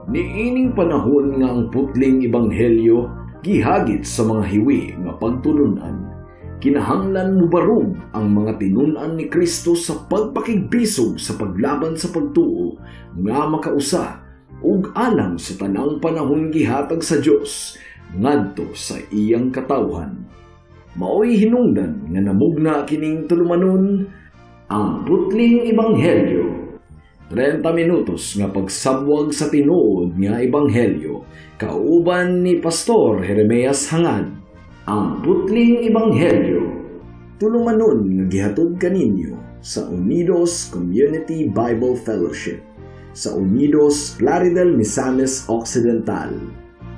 Niining panahon nga ang putling ebanghelyo gihagit sa mga hiwi nga pagtulunan. Kinahanglan mubarog ang mga tinunan ni Kristo sa pagpakigbisog sa paglaban sa pagtuo nga makausa ug alang sa tanang panahon gihatag sa Dios ngadto sa iyang katawhan. Maoy hinungdan nga namugna kining tulumanon ang putling ebanghelyo. 30 minutos nga pagsabwag sa tinuod nga ebanghelyo kauban ni Pastor Jeremias Hangad. Ang putling ebanghelyo tulumanon nga gihatod kaninyo sa Unidos Community Bible Fellowship sa Unidos Plaridel, Misamis Occidental.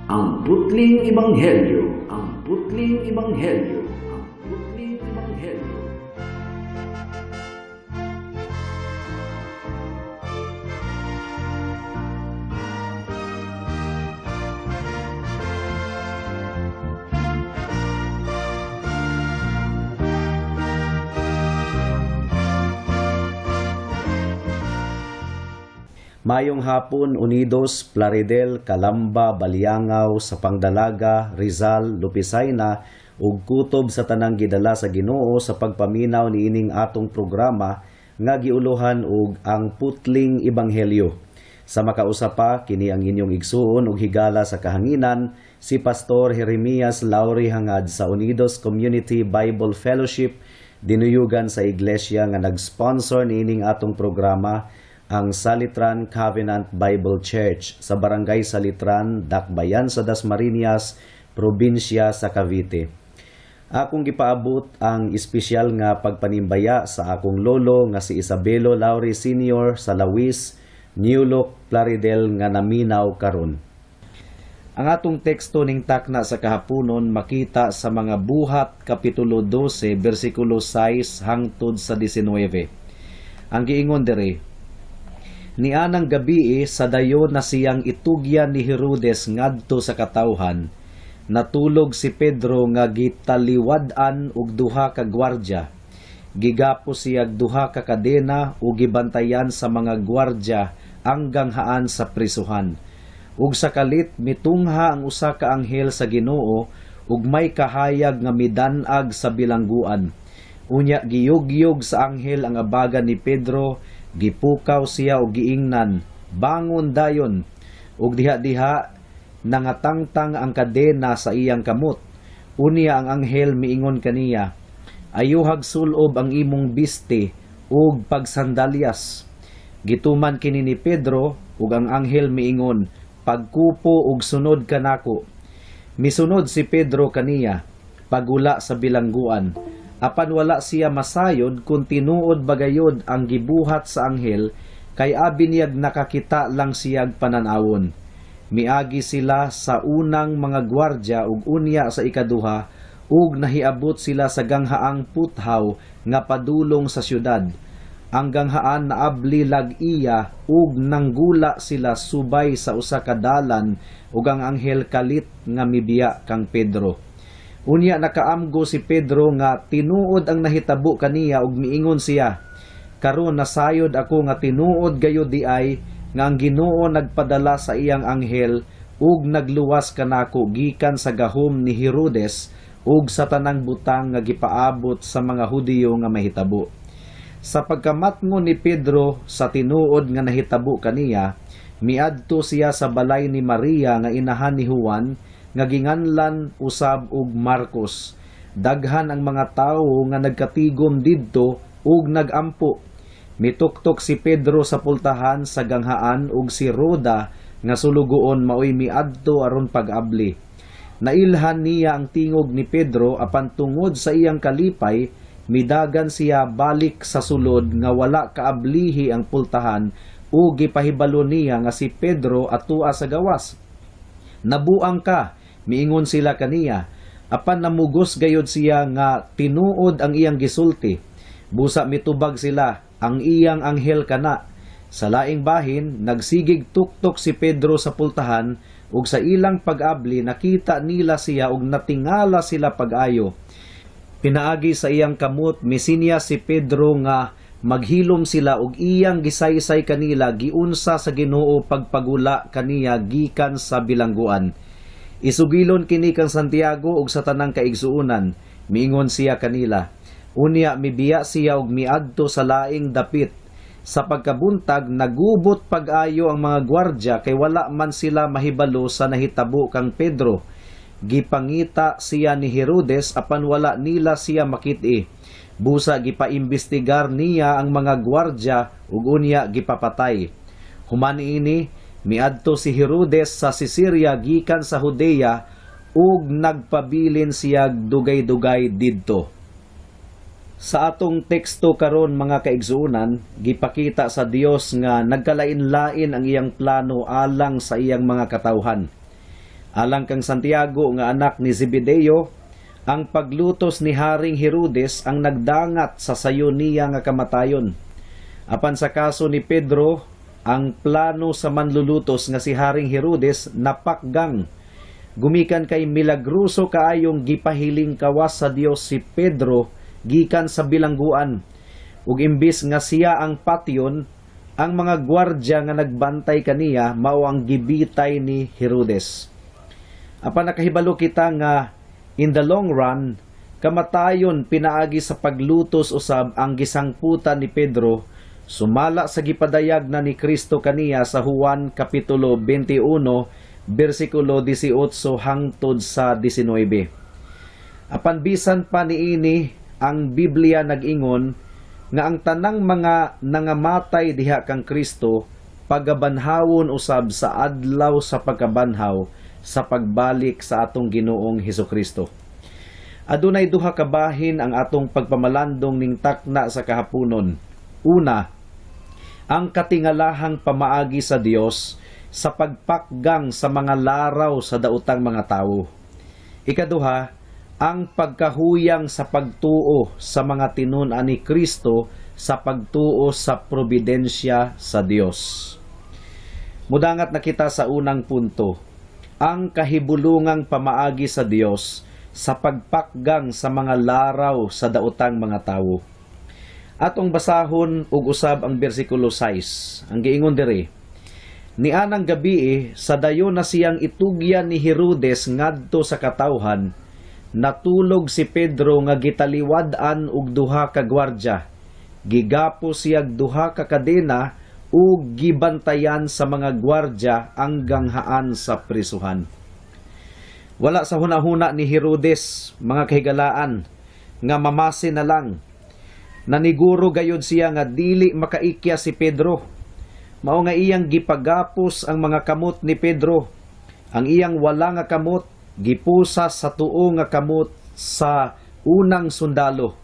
Ang putling ebanghelyo, ang putling ebanghelyo, ang putling ebanghelyo. Mayong hapon, Unidos, Plaridel, Calamba, Baliangaw, sa Pangdalaga, Rizal, Lupisayna, ug kutob sa tanang gidala sa Ginoo sa pagpaminaw niining atong programa nga giuluhan og ang putling ebanghelyo. Sa makausapa kini ang inyong igsuon ug higala sa kahanginan si Pastor Jeremias Lauri Hangad sa Unidos Community Bible Fellowship dinuyugan sa iglesia nga nag-sponsor niining atong programa, ang Salitran Covenant Bible Church sa Barangay Salitran, Dakbayan sa Dasmariñas, probinsya sa Cavite. Akong gipaabot ang espesyal nga pagpanimbaya sa akong lolo nga si Isabelo Lauri Sr. sa Lawis, New Look, Plaridel nga naminaw karon. Ang atong teksto ning takna sa kahaponon makita sa mga Buhat kapitulo 12 bersikulo 6 hangtod sa 19. Ang giingon diri: Nianang gabi sa dayon na siyang itugyan ni Herodes ngadto sa katawhan, natulog si Pedro nga gitaliwad-an og duha ka gwardya. Gigapos siya duha ka kadena ug gibantayan sa mga gwardya hanggang haan sa prisuhan. Ug sa kalit mitungha ang usa ka anghel sa Ginoo ug may kahayag nga midan-ag sa bilangguan. Unya giyog-yog sa anghel ang abaga ni Pedro. Gipukaw siya og giingnan, bangon dayon, ug diha-diha nangatangtang ang kadena sa iyang kamot. Unya ang anghel miingon kaniya, ayuhag sulob ang imong biste ug pagsandalyas. Gituman kini ni Pedro ug ang anghel miingon, pagkupo ug sunod kanako. Misunod si Pedro kaniya, pagula sa bilangguan. Apan wala siya masayod kung tinuod bagayod ang gibuhat sa anghel, kay abiniyag nakakita lang siyag pananawon. Miagi sila sa unang mga gwardya ug unya sa ikaduha, ug nahiabot sila sa ganghaang puthaw nga padulong sa syudad. Ang ganghaan naabli lag-iya ug nanggula sila subay sa usa ka dalan ug ang anghel kalit nga mibiya kang Pedro. Unya nakaamgo si Pedro nga tinuod ang nahitabo kaniya ug miingon siya, karon nasayod ako nga tinuod gayud diay nga ang Ginoo nagpadala sa iyang anghel ug nagluwas kanako gikan sa gahom ni Herodes ug sa tanang butang nga gipaabot sa mga Hudiyo nga mahitabo. Sa pagkamatngon ni Pedro sa tinuod nga nahitabo kaniya, miadto siya sa balay ni Maria nga inahan ni Juan nga ginganlan usab og Marcos. Daghan ang mga tawo nga nagkatigom didto ug nagampo. Mituktok si Pedro sa pultahan sa ganghaan ug si Roda nga sulugoon maoy miadto aron pag-abli. Nailhan niya ang tingog ni Pedro apan tungod sa iyang kalipay midagan siya balik sa sulod nga wala kaablihi ang pultahan ug gipahibalo niya nga si Pedro atua sa gawas. Nabuang ka, miingon sila kaniya, apan namugos gayod siya nga tinuod ang iyang gisulti. Busa mitubag sila, ang iyang anghel kana. Sa laing bahin, nagsigig tuktok si Pedro sa pultahan ug sa ilang pag-abli nakita nila siya ug natingala sila pag-ayo. Pinaagi sa iyang kamot misinya si Pedro nga maghilom sila og iyang gisaysay kanila giunsa sa Ginoo pagpagula kaniya gikan sa bilangguan. Isugilon kini kang Santiago og sa tanang kaigsuonan, miingon siya kanila. Unya mibiya siya og miadto sa laing dapit. Sa pagkabuntag nagubot pag-ayo ang mga gwardya kay wala man sila mahibalo sa nahitabo kang Pedro. Gipangita siya ni Herodes apan wala nila siya makit-i. Busa gipaimbestigar niya ang mga gwardya ug unya gipapatay. Human ini miadto si Herodes sa Caesarea gikan sa Judea ug nagpabilin siya dugay-dugay didto. Sa atong teksto karon mga kaigsuonan, gipakita sa Dios nga nagkalain-lain ang iyang plano alang sa iyang mga katawhan. Alang kang Santiago nga anak ni Zebedeo, ang paglutos ni Haring Herodes ang nagdangat sa sayo niya nga kamatayon. Apan sa kaso ni Pedro, ang plano sa manlulutos nga si Haring Herodes napakgang. Gumikan kay milagruso kaayong gipahiling kawas sa Dios si Pedro gikan sa bilangguan. Ug imbis nga siya ang patyon, ang mga gwardya nga nagbantay kaniya mao ang gibitay ni Herodes. Apan nakahibalo kita nga in the long run, kamatayon pinaagi sa paglutos usab ang gisangputan ni Pedro, sumala sa gipadayag na ni Kristo kaniya sa Juan Kapitulo 21, versikulo 18 hangtod sa 19. Apan bisan pa niini, ang Biblia nag-ingon nga ang tanang mga nangamatay diha kang Kristo pagabanhawon usab sa adlaw sa pagkabanhaw sa pagbalik sa atong Ginoong Hesukristo. Adunay duha ka bahin ang atong pagpamalandong ning takna sa kahaponon. Una, ang katingalahang pamaagi sa Dios sa pagpakgang sa mga laraw sa daotang mga tawo. Ikaduha, ang pagkahuyang sa pagtuo sa mga tinun-an ni Kristo sa pagtuo sa probidensya sa Dios. Mudangat na kita sa unang punto, ang kahibulungang pamaagi sa Dios sa pagpakgang sa mga laraw sa daotang mga tawo. Atong basahon ug usab ang bersikulo 6. Ang giingon diri, nianang gabi sa dayon na siyang itugyan ni Herodes ngadto sa katawhan, natulog si Pedro nga gitaliwad-an og duha ka gwardya. Gigapos siyag duha ka kadena ug gibantayan sa mga gwardya hanggang haan sa prisuhan. Wala sa hunahuna ni Herodes, mga kahigalaan, nga mamasin na lang. Naniguro gayod siya nga dili makaikya si Pedro. Mao nga iyang gipagapos ang mga kamot ni Pedro. Ang iyang wala nga kamot gipusa sa tuo nga kamot sa unang sundalo.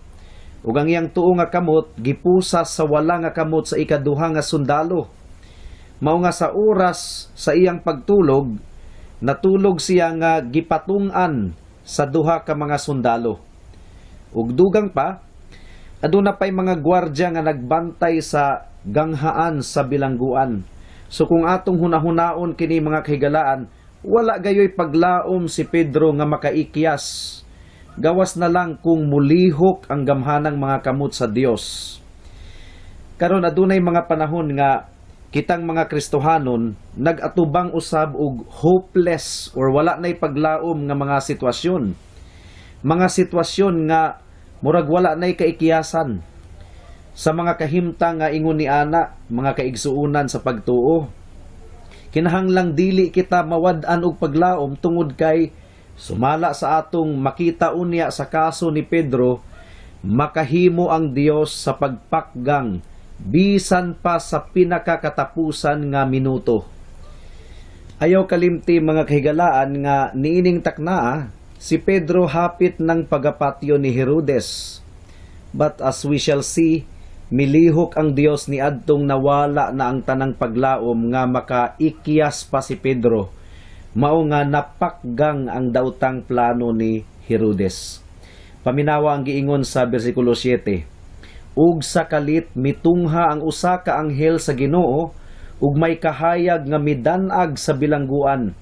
Ug ang iyang tuo nga kamot gipusa sa wala nga kamot sa ikaduha nga sundalo. Mao nga sa oras sa iyang pagtulog, natulog siya nga gipatung-an sa duha ka mga sundalo. Ug dugang pa, aduna pay mga gwardya nga nagbantay sa ganghaan sa bilangguan. So kung atong hunahunaon kini mga kahigalaan, wala gayoy paglaom si Pedro nga makaikyas. Gawas na lang kung mulihok ang gamhanang mga kamot sa Dios. Karon adunay mga panahon nga kitang mga Kristohanon nagatubang usab og hopeless or wala nay paglaom nga mga sitwasyon. Mga sitwasyon nga murag wala nay kaikiyasan. Sa mga kahimtang nga ingon ni ana, mga kaigsuunan sa pagtuo, kinahanglang dili kita mawad-an og paglaom tungod kay sumala sa atong makita unya sa kaso ni Pedro, makahimo ang Dios sa pagpakgang bisan pa sa pinakakatapusan nga minuto. Ayaw kalimti mga kahigalaan nga niining taknaa, si Pedro hapit ng pagapatyo ni Herodes. But as we shall see, milihok ang Dios ni adtong nawala na ang tanang paglaom nga makaikyas pa si Pedro. Mao nga napakgang ang daotang plano ni Herodes. Paminawa ang giingon sa bersikulo 7. Ug sa kalit mitungha ang usa ka anghel sa Ginoo ug may kahayag nga midan-ag sa bilangguan.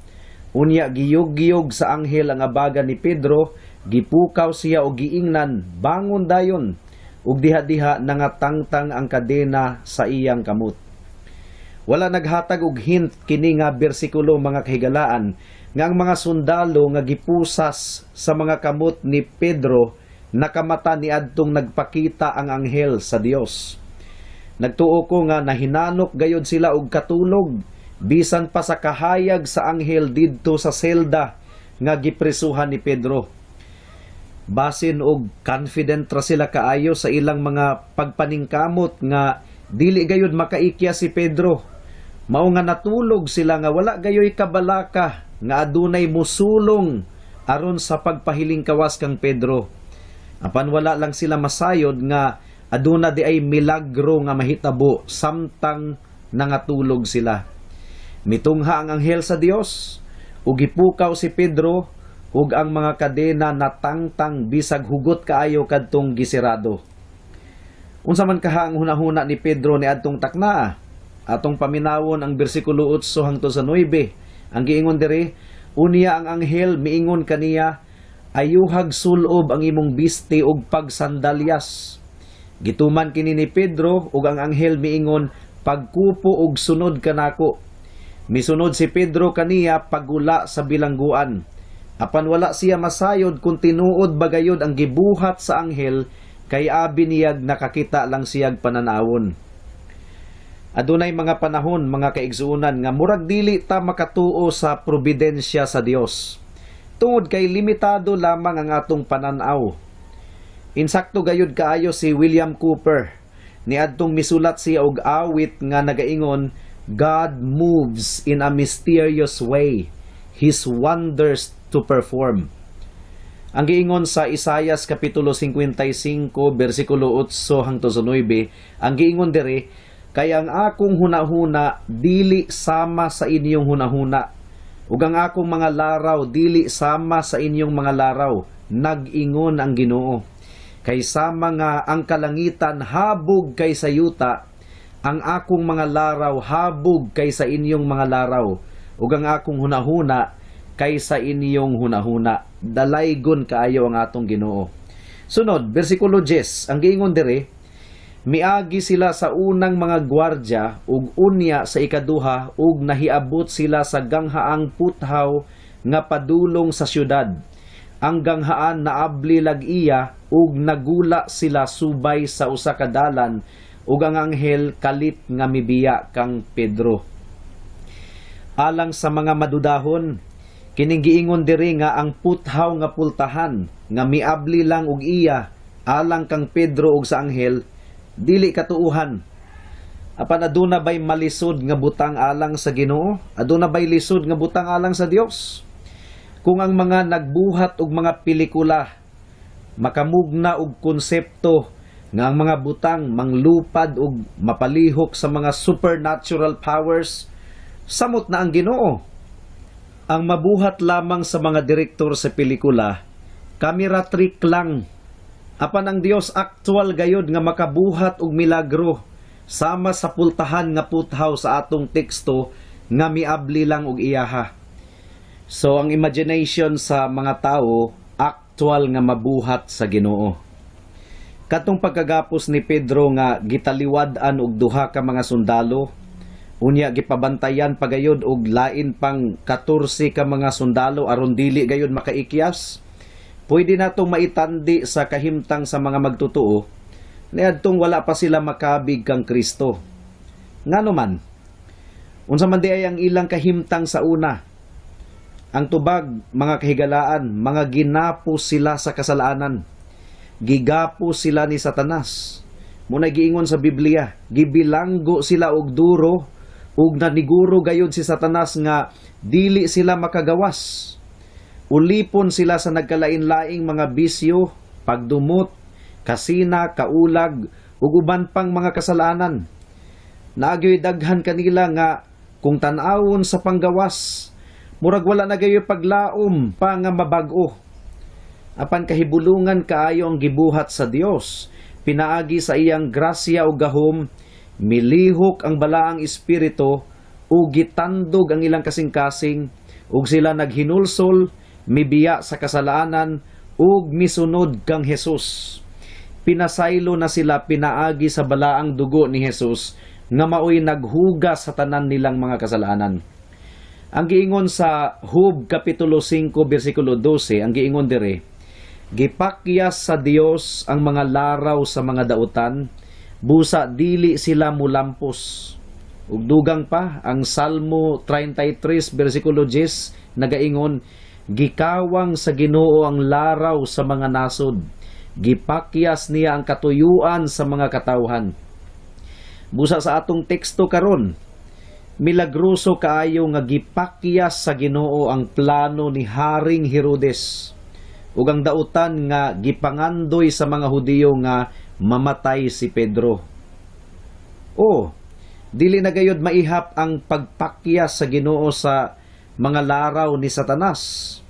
Unya giyog-giyog sa anghel ang abaga ni Pedro, gipukaw siya og giingnan, bangon dayon. ug diha-diha nangatangtang ang kadena sa iyang kamot. Wala naghatag og hint kini nga bersikulo mga kahigalaan nga ang mga sundalo nga gipusas sa mga kamot ni Pedro nakamata ni adtong nagpakita ang anghel sa Dios. Nagtuo ko nga nahinanok gayod sila og katulog bisan pa sa kahayag sa anghel didto sa selda nga gipresuhan ni Pedro. Basin og confident ra sila kaayo sa ilang mga pagpaningkamot nga dili gayud makaikya si Pedro. Mao nga natulog sila nga wala gayoy kabalaka nga adunay musulong aron sa pagpahiling kawas kang Pedro. Apan wala lang sila masayod nga aduna di ay milagro nga mahitabo samtang nangatulog sila. Mitungha ang anghel sa Dios ug gipukaw si Pedro ug ang mga kadena natangtang bisag hugot kaayo kadtong gisirado. Unsa man kaha ang hunahuna ni Pedro ni adtong taknaa? Atong paminawon ang bersikulo 8 hangtod sa 9. Ang giingon diri, unya ang anghel miingon kaniya, ayuhag sulob ang imong biste og pagsandalyas. Gituman kini ni Pedro ug ang anghel miingon, pagkupo og sunod kanako. Misunod si Pedro kaniya pagula sa bilangguan. Apan wala siya masayod kung tinuod bagayod ang gibuhat sa anghel, kay abi niyag nakakita lang siyag pananawon. Adunay mga panahon, mga kaigsuunan, nga murag dili ta makatuo sa probidensya sa Dios. Tungod kay limitado lamang ang atong pananaw. Insakto gayud kaayo si William Cooper. Niadtong misulat siya og awit nga nagaingon, God moves in a mysterious way, His wonders to perform. Ang giingon sa Isaias kapitulo 55 bersikulo 8 hangtod sa 9, ang giingon diri, kaya ang akong hunahuna dili sama sa inyong hunahuna, ug ang akong mga laraw dili sama sa inyong mga laraw, nag-ingon ang Ginoo. Kay sama nga ang kalangitan habog kay sa yuta, ang akong mga laraw habog kay sa inyong mga laraw, ug ang akong hunahuna kay sa inyong hunahuna. Dalaygon kaayo ang atong Ginoo. Sunod, bersikulo 10, ang giingon diri, miagi sila sa unang mga gwardya ug unya sa ikaduha ug nahiabot sila sa ganghaang puthaw nga padulong sa syudad. Ang ganghaan naabli lag-iya ug nagula sila subay sa usa ka dalan ug ang anghel kalit nga mibiya kang Pedro. Alang sa mga madudahon, kining giingon diri nga ang puthaw nga pultahan nga miabli lang og iya alang kang Pedro ug sa anghel dili katuuhan. Apan aduna bay malisod nga butang alang sa Ginoo? Aduna bay lisod nga butang alang sa Dios? Kung ang mga nagbuhat og mga pelikula makamugna og konsepto nga ang mga butang manglupad og mapalihok sa mga supernatural powers, samot na ang Ginoo. Ang mabuhat lamang sa mga direktor sa pelikula, camera trick lang. Apan ang Dios aktual gayod nga makabuhat og milagro sama sa pultahan nga puthaw sa atong teksto nga miabli lang og iyaha. So ang imagination sa mga tao aktual nga mabuhat sa Ginoo. Katong pagkagapos ni Pedro nga gitaliwad-an og duha ka mga sundalo, unya gipabantayan pagayod og lain pang 14 ka mga sundalo aron dili gayud makaikyas. Pwede natong maitandi sa kahimtang sa mga magtutuo niadtong wala pa sila makabig kang Kristo. Ngano man, unsa man di ay ang ilang kahimtang sa una? Ang tubag, mga kahigalaan, mga ginapos sila sa kasalanan. Gigapos sila ni Satanas. Muna giingon sa Biblia, gibilanggo sila og duro ug naniguro gayud si Satanas nga dili sila makagawas. Ulipon sila sa nagkalain-laing mga bisyo, pagdumot, kasina, kaulag, ug uban pang mga kasalanan. Naagyoy daghan kanila nga kung tan-awon sa panggawas, murag wala na gayoy paglaom pa nga mabag-o. Apan kahibulungan kaayo ang gibuhat sa Dios, pinaagi sa iyang grasya ug gahom, milihok ang balaang espiritu ug gitandog ang ilang kasing-kasing ug sila naghinulsol, mibiya sa kasalanan ug misunod kang Hesus. pinasaylo na sila pinaagi sa balaang dugo ni Jesus nga maoy naghugas sa tanan nilang mga kasalanan. Ang giingon sa Hub Kapitulo 5 versikulo 12, ang giingon dire, gipakyas sa Dios ang mga laraw sa mga dautan, busa dili sila mulampos. Ug dugang pa ang Salmo 33 versikulo 10 nagaingon, gikawang sa Ginoo ang laraw sa mga nasod, gipakyas niya ang katuyuan sa mga katawhan. Busa sa atong teksto karon, milagroso kaayo nga gipakyas sa Ginoo ang plano ni Haring Herodes ug ang dautan nga gipangandoy sa mga Hudiyo nga mamatay si Pedro. Dili na gayud maihap ang pagpakyas sa Ginoo sa mga laraw ni Satanas.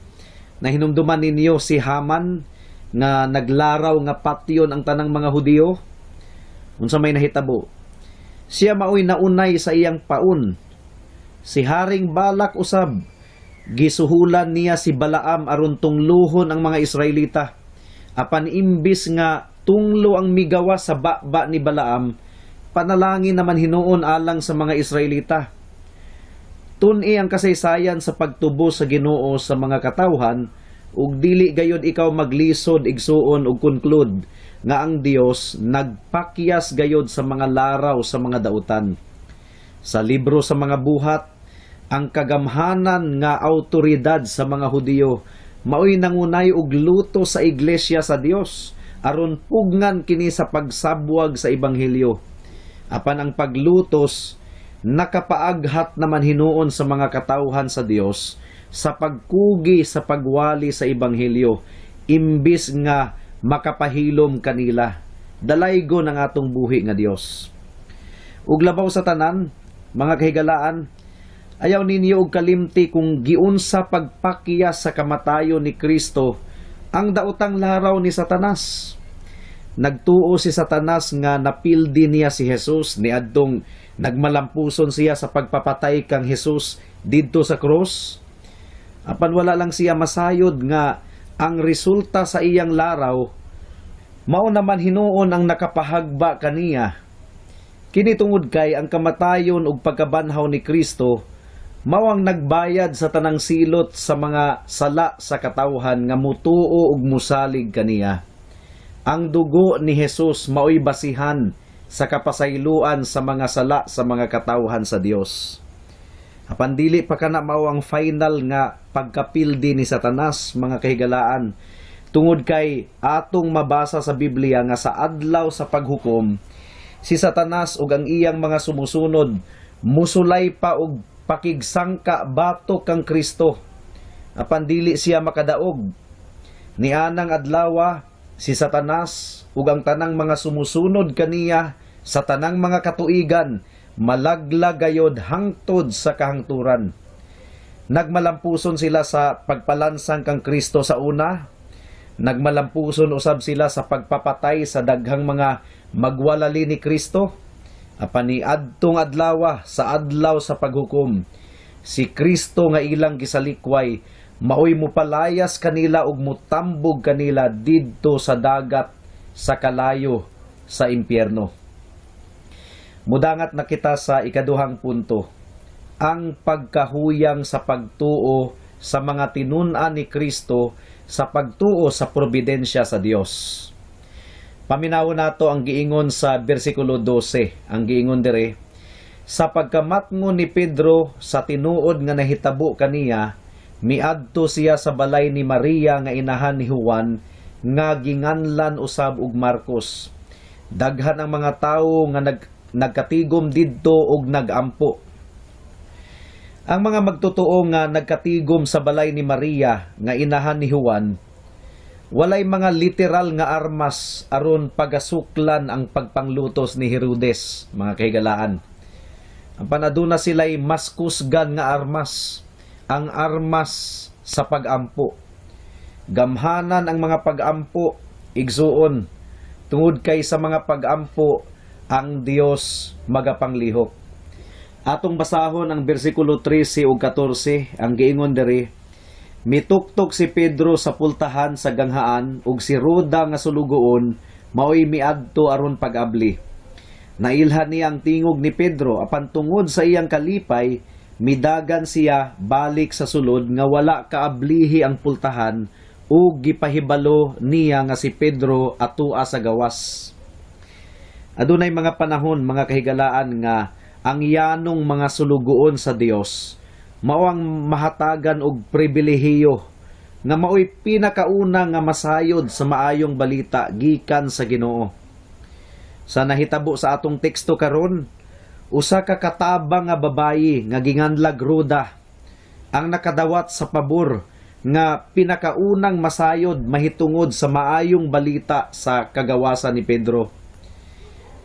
Nahinumduman ninyo si Haman nga naglaraw nga patyon ang tanang mga Hudiyo. Unsa may nahitabo? Siya maoy naunay sa iyang paun. Si Haring Balak usab, gisuhulan niya si Balaam aron tungluhon ang mga Israelita. Apan imbis nga tunglo ang migawa sa baba ni Balaam, panalangin naman hinuon alang sa mga Israelita. Tun-i ang kasaysayan sa pagtubo sa Ginoo sa mga katawhan, ug dili gayud ikaw maglisod igsuon ug conclude nga ang Dios nagpakyas gayud sa mga laraw sa mga dautan. Sa libro sa mga buhat, ang kagamhanan nga awtoridad sa mga Hudiyo maoy nangunay og luto sa iglesia sa Dios aron pugngan kini sa pagsabwag sa ebanghelyo. Apan ang paglutos nakapaaghat naman hinuon sa mga katawhan sa Dios sa pagkugi sa pagwali sa ebanghelyo imbis nga makapahilom kanila. Dalaygo ng atong buhi nga Dios. Ug labaw sa tanan, mga kahigalaan, ayaw ninyo og kalimti kung giunsa pagpakyas sa kamatayon ni Kristo ang daotang laraw ni Satanas. Nagtuo si Satanas nga napildi niya si Jesus niadtong nagmalampuson siya sa pagpapatay kang Jesus didto sa krus. Apan wala lang siya masayod nga ang resulta sa iyang laraw mao naman hinuon ang nakapahagba kaniya. Kini tungod kay ang kamatayon ug pagkabanhaw ni Kristo mao ang nagbayad sa tanang silot sa mga sala sa katawhan nga mutuo ug musalig kaniya. Ang dugo ni Jesus maoy basihan sa kapasayloan sa mga sala sa mga katawhan sa Dios. Apan dili pa kana mao ang final nga pagkapildi ni Satanas, mga kahigalaan, tungod kay atong mabasa sa Biblia nga sa adlaw sa paghukom, si Satanas ug ang iyang mga sumusunod musulay pa og pakigsangka batok kang Kristo. Apan dili siya makadaog. Nianang adlaw si Satanas ug ang tanang mga sumusunod kaniya sa tanang mga katuigan malaglag gayod hangtod sa kahangturan. Nagmalampuson sila sa pagpalansang kang Kristo sa una, nagmalampuson usab sila sa pagpapatay sa daghang mga magwalali ni Kristo. Apan ni adtong adlaw sa adlaw sa paghukom, si Kristo nga ilang gisalikway maoy mupalayas kanila ug mutambog kanila didto sa dagat sa kalayo sa impyerno. Mudangat na kita sa ikaduhang punto, ang pagkahuyang sa pagtuo sa mga tinun-an ni Kristo sa pagtuo sa probidensya sa Dios. Paminaw nato ang giingon sa bersikulo 12, ang giingon dire, sa pagkamatngon ni Pedro sa tinuod nga nahitabo kaniya, miadto siya sa balay ni Maria nga inahan ni Juan nga ginganlan usab og Marcos. Daghan ang mga tawo nga nagkatigom didto og nagampo. Ang mga magtotoo nga nagkatigom sa balay ni Maria nga inahan ni Juan, walay mga literal nga armas aron pagasuklan ang pagpanglutos ni Herodes, mga kahigalaan. Ang panaduna sila'y mas kusgan nga armas, ang armas sa pagampo. Gamhanan ang mga pagampo, igsuon, tungod kay sa mga pagampo ang Dios magapanglihok. Atong basahon ang bersikulo 13 ug 14, ang giingon diri, mituktok si Pedro sa pultahan sa ganghaan ug si Roda nga sulugoon maoy miadto aron pag-abli. Nailhan niya ang tingog ni Pedro, apan tungod sa iyang kalipay, midagan siya balik sa sulod nga wala kaablihi ang pultahan ug gipahibalo niya nga si Pedro atua sa gawas. Adunay mga panahon, mga kahigalaan nga ang yanong mga sulugoon sa Dios mao ang mahatagan og pribilehiyo nga maoy pinakauna nga masayod sa maayong balita gikan sa Ginoo. Sa nahitabo sa atong teksto karon, usa ka katabang nga babayi nga ginganlag Roda ang nakadawat sa pabor nga pinakaunang masayod mahitungod sa maayong balita sa kagawasan ni Pedro.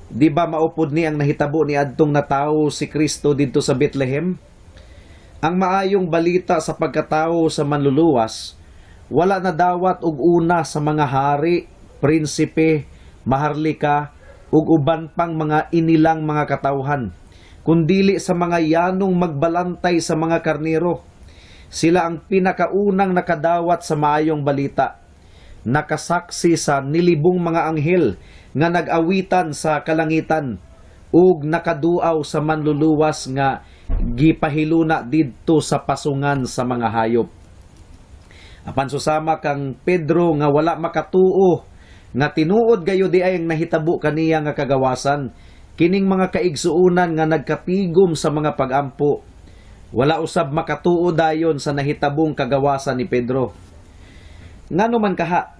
Di ba maupod ni ang nahitabo ni adtong natawo si Kristo didto sa Bethlehem? Ang maayong balita sa pagkatawo sa manluluwas wala na dawat og una sa mga hari, prinsipe, maharlika ug uban pang mga inilang mga katawhan, kundili sa mga yanong magbalantay sa mga karnero. Sila ang pinakaunang nakadawat sa maayong balita, nakasaksi sa nilibong mga anghel nga nag-awitan sa kalangitan ug nakaduaw sa manluluwas nga gipahiluna didto sa pasungan sa mga hayop. Apan susama kang Pedro nga wala makatuo nga tinuod gayo di ay ang nahitabo kaniya nga kagawasan, kining mga kaigsuunan nga nagkatigom sa mga pagampo. Wala usab makatuo dayon sa nahitabong kagawasan ni Pedro. Ngano man kaha?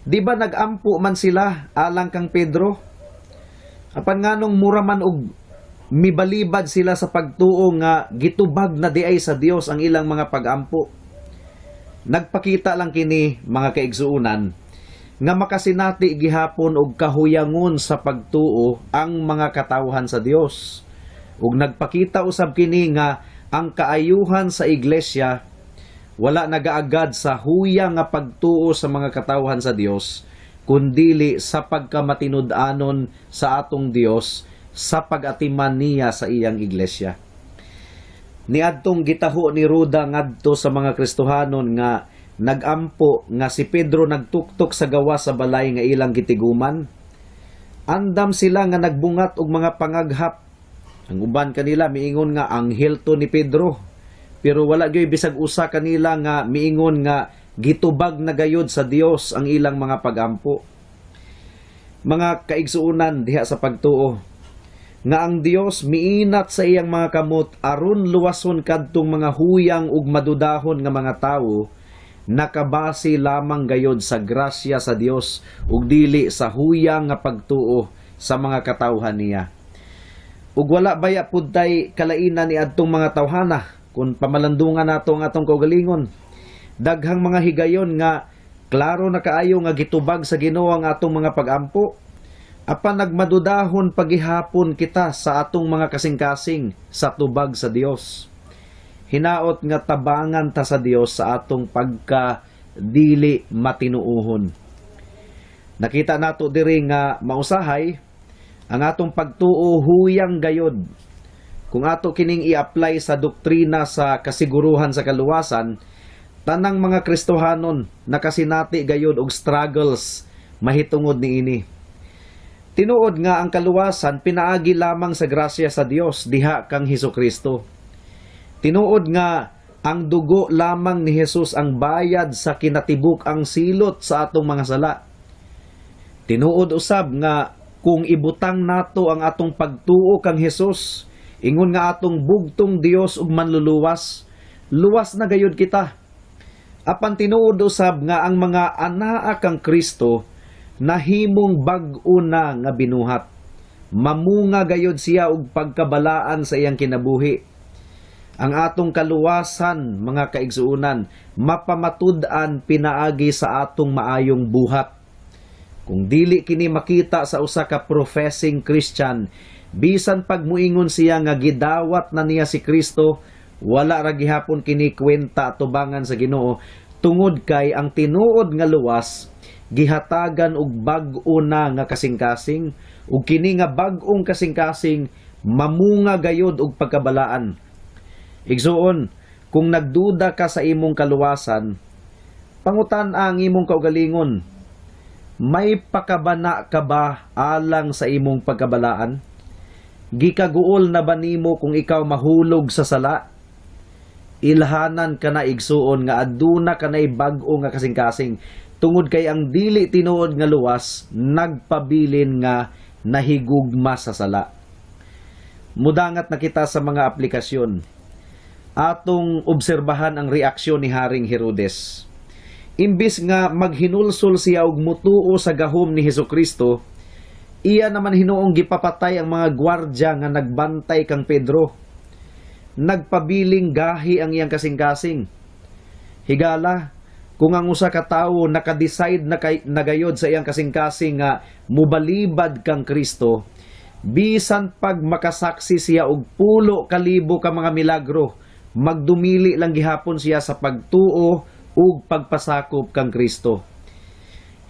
Di ba nagampo man sila alang kang Pedro? Apan nganong mura man og mibalibad sila sa pagtuo nga gitubag na di ay sa Dios ang ilang mga pagampo. Nagpakita lang kini mga kaigsuunan nga makasinati gihapon og kahuyangon sa pagtuo ang mga katawhan sa Dios. Ug nagpakita usab kini nga ang kaayuhan sa iglesia wala nagaagad sa huyang nga pagtuo sa mga katawhan sa Dios, kundili sa pagkamatinud-anon sa atong Dios sa pag-atiman niya sa iyang iglesia. Niadtong gitaho ni Roda ngadto sa mga Kristohanon nga nagampo nga si Pedro nagtuktok sa gawas sa balay nga ilang gitiguman. Andam sila nga nagbungat og mga pangaghap. Ang uban kanila miingon nga anghel to ni Pedro. Pero wala gyoy bisag usa kanila nga miingon nga gitubag na gayod sa Dios ang ilang mga pagampo. Mga kaigsuunan diha sa pagtuo nga ang Dios miinat sa iyang mga kamot aron luwason kadtong mga huyang ug madudahon nga mga tawo, nakabase lamang gayod sa grasya sa Dios ug dili sa huyang nga pagtuo sa mga katawhan niya. Ug wala baya pud tay kalainan ni adtong mga tawhana kung pamalandungan nato ang atong kaugalingon. Daghang mga higayon nga klaro na kaayo nga gitubag sa Ginoo ang atong mga pagampo. Apan nagmadudahon pagihapon kita sa atong mga kasing-kasing sa tubag sa Dios. Hinaot nga tabangan ta sa Dios sa atong pagka dili matinuuhon. Nakita nato diri nga mausahay ang atong pagtuo huyang gayod. Kung ato kining i-apply sa doktrina sa kasiguruhan sa kaluwasan, tanang mga Kristohanon nakasinati gayod og struggles mahitungod niini. Tinuod nga ang kaluwasan pinaagi lamang sa grasya sa Dios diha kang Hesukristo. Tinuod nga ang dugo lamang ni Jesus ang bayad sa kinatibuk ang silot sa atong mga sala. Tinuod usab nga kung ibutang nato ang atong pagtuo kang Jesus, ingon nga atong bugtong Dios ug manluluwas, luwas na gayud kita. Apan tinuod usab nga ang mga anaa kang Kristo nahimong bag-o na nga binuhat. Mamunga gayud siya og pagkabalaan sa iyang kinabuhi. Ang atong kaluwasan, mga kaigsuunan, mapamatud-an pinaagi sa atong maayong buhat. Kung dili kini makita sa usa ka professing Christian, bisan pagmuingon siya nga gidawat na niya si Kristo, wala ra gihapon kini kwenta tubangan sa Ginoo, tungod kay ang tinuod nga luwas gihatagan og bag-o na nga kasing-kasing, ug kini nga bag-ong kasing-kasing mamunga gayod og pagkabalaan. Igsuon, kung nagduda ka sa imong kaluwasan, pangutan ang imong kaugalingon. may pakabana ka ba alang sa imong pagkabalaan? Gikaguol na ba nimo kung ikaw mahulog sa sala? Ilhanan ka na igsuon nga aduna ka na'y bag-o nga kasing-kasing, tungod kay ang dili tinuod nga luwas nagpabilin nga nahigugma sa sala. Mudangat na kita sa mga aplikasyon. Atong obserbahan ang reaksyon ni Haring Herodes. Imbis nga maghinulsol siya og mutuo sa gahom ni Hesukristo, iya naman hinuong gipapatay ang mga gwardya nga nagbantay kang Pedro. Nagpabiling gahi ang iyang kasing-kasing. Higala, kung ang usa ka tawo naka-decide na nagayod sa iyang kasing-kasing nga mubalibad kang Kristo, bisan pag makasaksi siya og 10,000 ka mga milagro, magdumili lang gihapon siya sa pagtuo ug pagpasakop kang Kristo.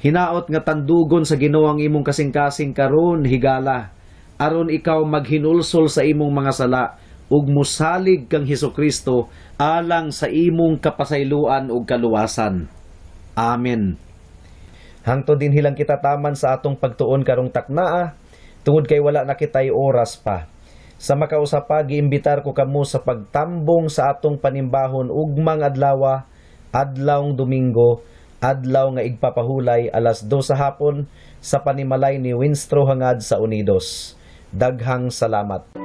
Hinaot nga tandugon sa Ginoo ang imong kasing-kasing karon, higala, aron ikaw maghinulsol sa imong mga sala ug musalig kang Hesukristo alang sa imong kapasayloan ug kaluwasan. Amen. Hangtod din hilang kita taman sa atong pagtuon karong taknaa, tungod kay wala na kitay oras pa. Sa makausapa, giimbitar ko kamo sa pagtambong sa atong panimbahon ugmang adlaw, adlawng Domingo, adlaw nga igpapahulay alas 2 sa hapon sa panimalay ni Winstro hangad sa Unidos. Daghang salamat.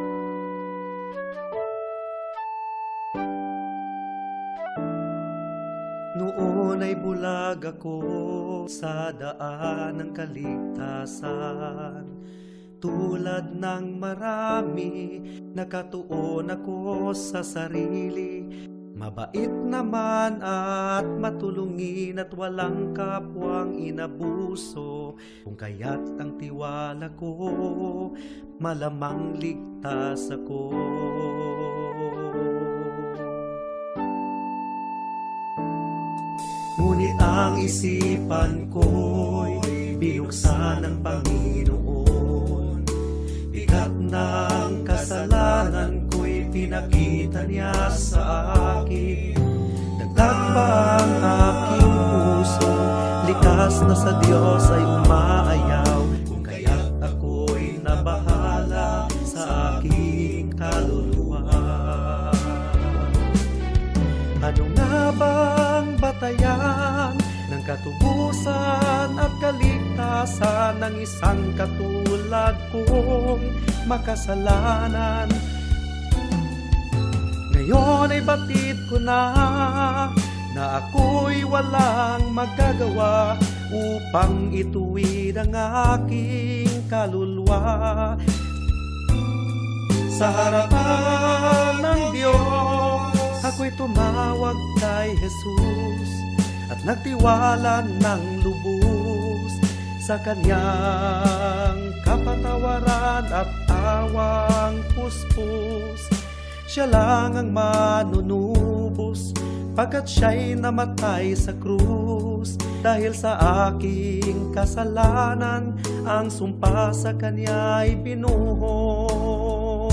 Noon ay bulag ako sa daan ng kaligtasan. Tulad ng marami, nakatuon ako sa sarili. Mabait naman at matulungin at walang kapwang inabuso. Kung kaya't ang tiwala ko, malamang ligtas ako. Ngunit ang isipan ko'y binuksan ng Panginoon. Bigat ng kasalanan ko'y pinakita niya sa akin. Dagdag pa ang aking puso, likas na sa Diyos ay umaayaw. Kung kaya't ako'y nabahala sa aking kaluluwa. Ano nga bang batayan ng katubusan at kaligtasan ng isang katulad kong makasalanan? Ngayon ay batid ko na ako'y walang magagawa upang ituwid ang aking kaluluwa. Sa harapan ng Diyos, ako'y tumawag kay Jesus at nagtiwala ng lubos sa Kanyang kapatawaran at awang puspos. Siya lang ang manunubos pagkat siya'y namatay sa krus. Dahil sa aking kasalanan, ang sumpa sa Kanya'y binuhos.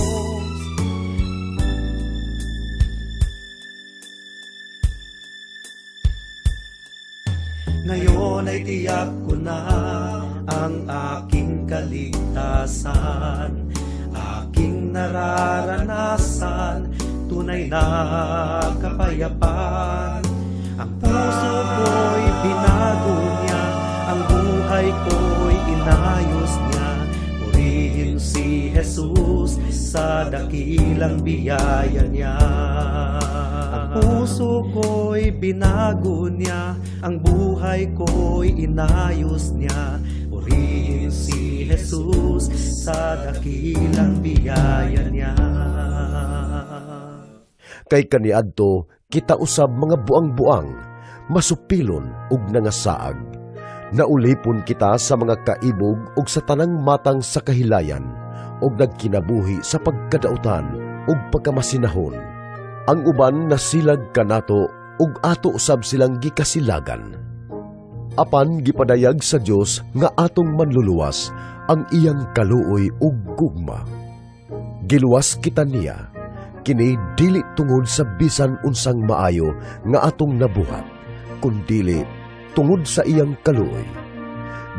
Ngayon ay tiyak ko na ang aking kaligtasan, aking nararanasan, tunay na kapayapaan. Ang puso ko'y binago niya, ang buhay ko'y inayos niya. Purihin si Jesus sa dakilang biyaya niya. Ang puso ko'y binago niya, ang buhay ko'y inayos niya. Purihin si Jesus sa dakilang biyaya niya. Kay kaniadto kita usab mga buang-buang, masupilon ug nangasaag. Naulipon kita sa mga kaibog ug sa tanang matang sa kahilayan ug nagkinabuhi sa pagkadautan ug pagkamasinahon. Ang uban nasilag kanato ug ato usab silang gikasilagan. Apan gipadayag sa Dios nga atong manluluwas ang iyang kaluoy ug gugma. Giluwas kita niya, kini dili tungod sa bisan unsang maayo nga atong nabuhat, kundili tungod sa iyang kaluoy.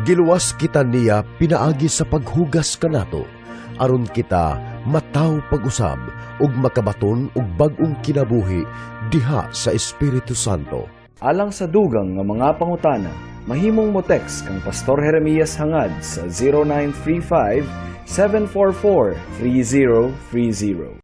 Giluwas kita niya pinaagi sa paghugas kanato, aron kita mataw pag-usab ug makabaton og bag-ong kinabuhi diha sa Espiritu Santo. Alang sa dugang nga mga pangutana, mahimong mo text kang Pastor Jeremias hangad sa 0935 744 3030.